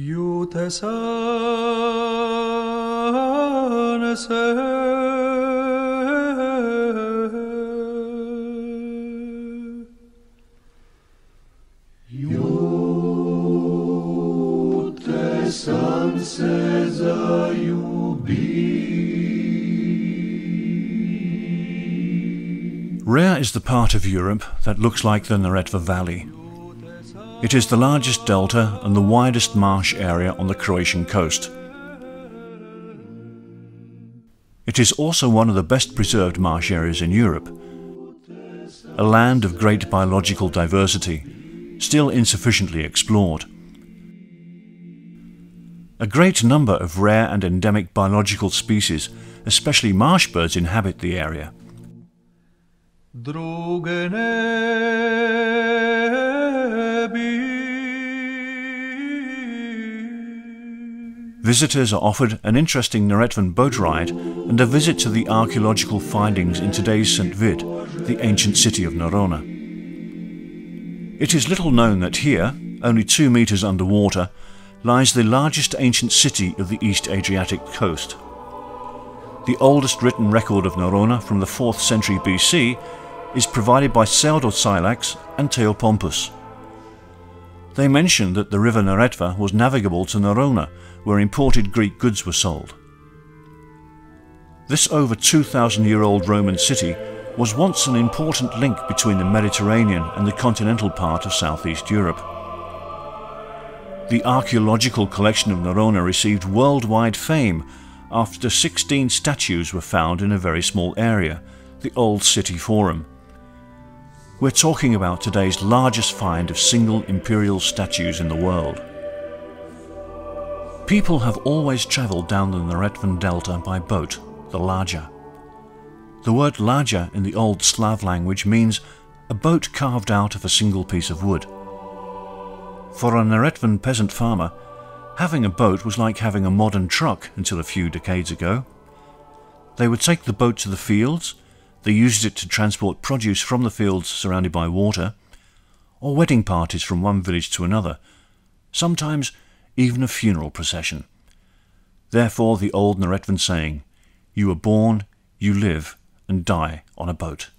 Rare is the part of Europe that looks like the Neretva Valley. It is the largest delta and the widest marsh area on the Croatian coast. It is also one of the best preserved marsh areas in Europe, a land of great biological diversity, still insufficiently explored. A great number of rare and endemic biological species, especially marsh birds, inhabit the area. Visitors are offered an interesting Neretvan boat ride and a visit to the archaeological findings in today's St. Vid, the ancient city of Narona. It is little known that here, only 2 meters underwater, lies the largest ancient city of the East Adriatic coast. The oldest written record of Narona from the 4th century BC is provided by Pseudo-Silax and Theopompus. They mention that the river Neretva was navigable to Narona, where imported Greek goods were sold. This over 2,000-year-old Roman city was once an important link between the Mediterranean and the continental part of southeast Europe. The archaeological collection of Narona received worldwide fame after 16 statues were found in a very small area, the Old City Forum. We're talking about today's largest find of single imperial statues in the world. People have always travelled down the Neretvan Delta by boat, the laja. The word laja in the Old Slav language means a boat carved out of a single piece of wood. For a Neretvan peasant farmer, having a boat was like having a modern truck until a few decades ago. They would take the boat to the fields, they used it to transport produce from the fields surrounded by water, or wedding parties from one village to another, sometimes even a funeral procession. Therefore the old Neretvan saying, "You were born, you live and die on a boat."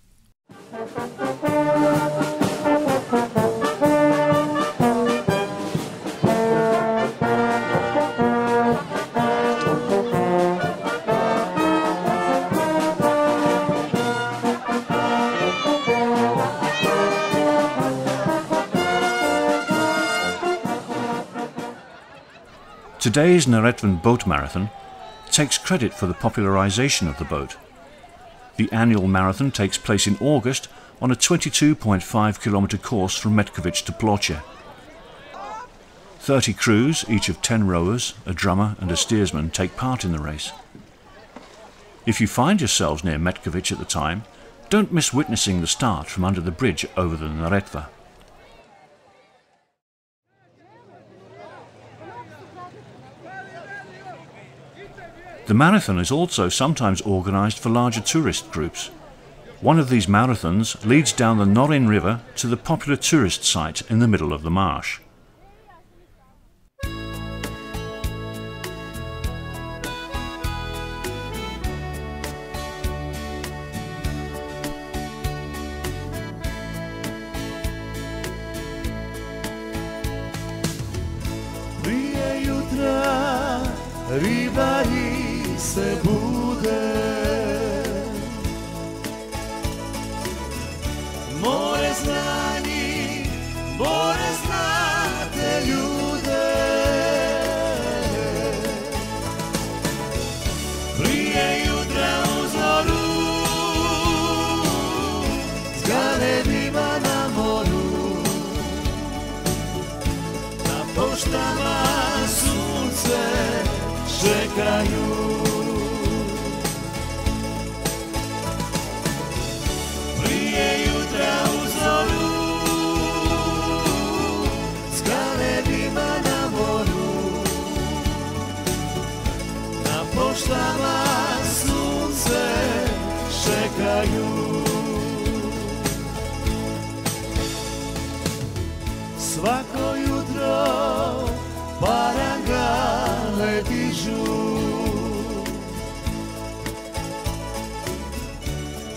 Today's Neretvan Boat Marathon takes credit for the popularization of the boat. The annual marathon takes place in August on a 22.5 kilometer course from Metković to Ploče. 30 crews, each of 10 rowers, a drummer and a steersman, take part in the race. If you find yourselves near Metković at the time, don't miss witnessing the start from under the bridge over the Neretva. The marathon is also sometimes organised for larger tourist groups. One of these marathons leads down the Norin River to the popular tourist site in the middle of the marsh. Prije jutra ribari se bude, more znani, more znate ljude. Prije jutra u zoru, s galerima na moru, na poštama sunce čekaju. Poštama sunce čekaju. Svako jutro para dižu.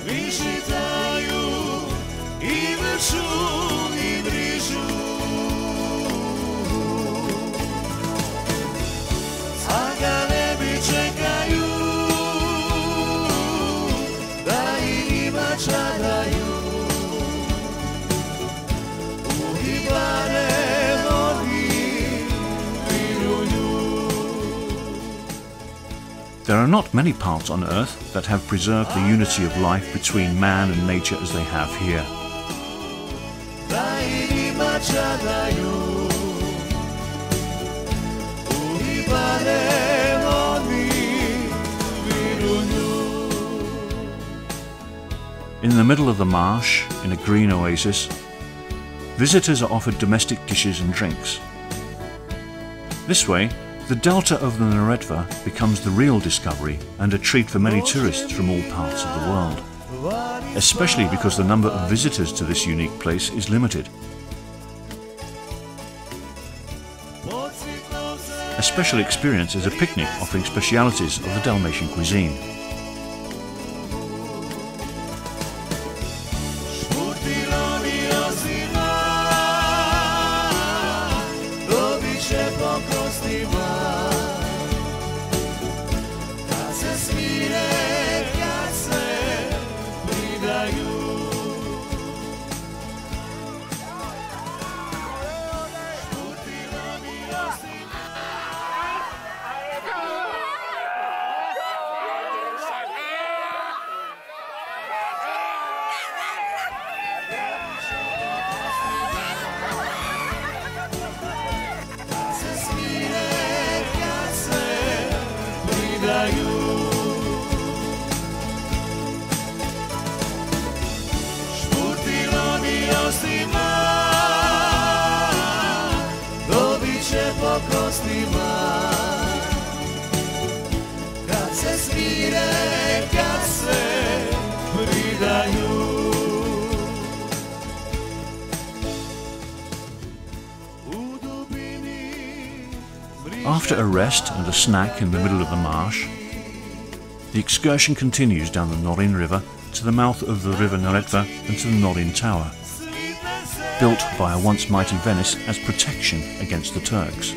Vyšitaju i vršu i brižu. Aga nebi čekaju da i njima čadaju. There are not many parts on Earth that have preserved the unity of life between man and nature as they have here. In the middle of the marsh, in a green oasis, visitors are offered domestic dishes and drinks. This way, the delta of the Neretva becomes the real discovery and a treat for many tourists from all parts of the world, especially because the number of visitors to this unique place is limited. A special experience is a picnic offering specialities of the Dalmatian cuisine. Kad se smire, kad se pridaju. After a rest and a snack in the middle of the marsh, the excursion continues down the Norin River to the mouth of the river Neretva and to the Norin Tower, built by a once mighty Venice as protection against the Turks.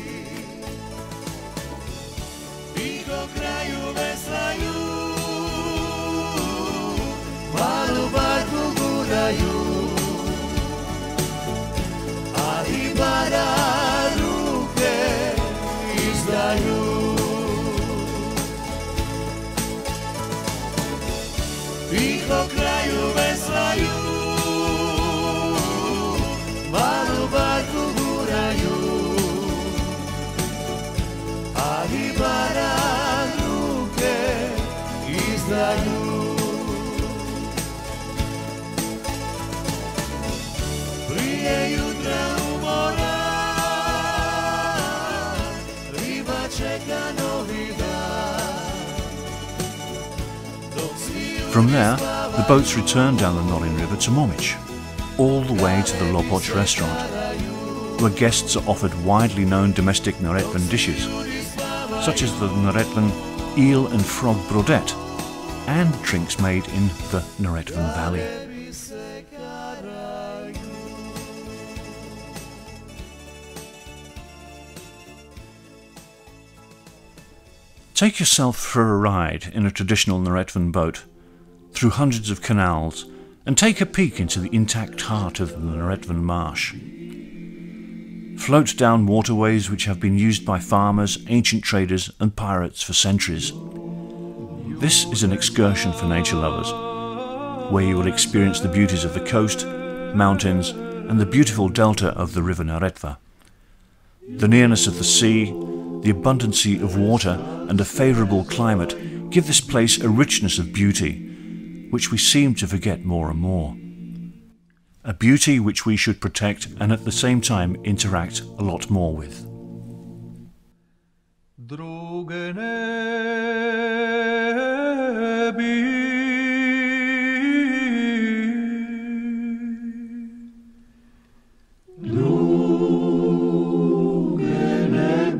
Tiho kraju veslaju, malu barku guraju, ali bara ruke izdaju. Prije jutra umora, riba čeka novi dan. From there, the boats return down the Norin River to Momic, all the way to the Lopoč restaurant, where guests are offered widely known domestic Neretvan dishes, such as the Neretvan eel and frog brodet, and drinks made in the Neretvan Valley. Take yourself for a ride in a traditional Neretvan boat through hundreds of canals and take a peek into the intact heart of the Neretvan marsh. Float down waterways which have been used by farmers, ancient traders and pirates for centuries. This is an excursion for nature lovers, where you will experience the beauties of the coast, mountains and the beautiful delta of the river Neretva. The nearness of the sea, the abundancy of water and a favourable climate give this place a richness of beauty, which we seem to forget more and more. A beauty which we should protect and at the same time interact a lot more with. Druge ne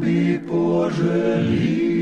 bi poželi.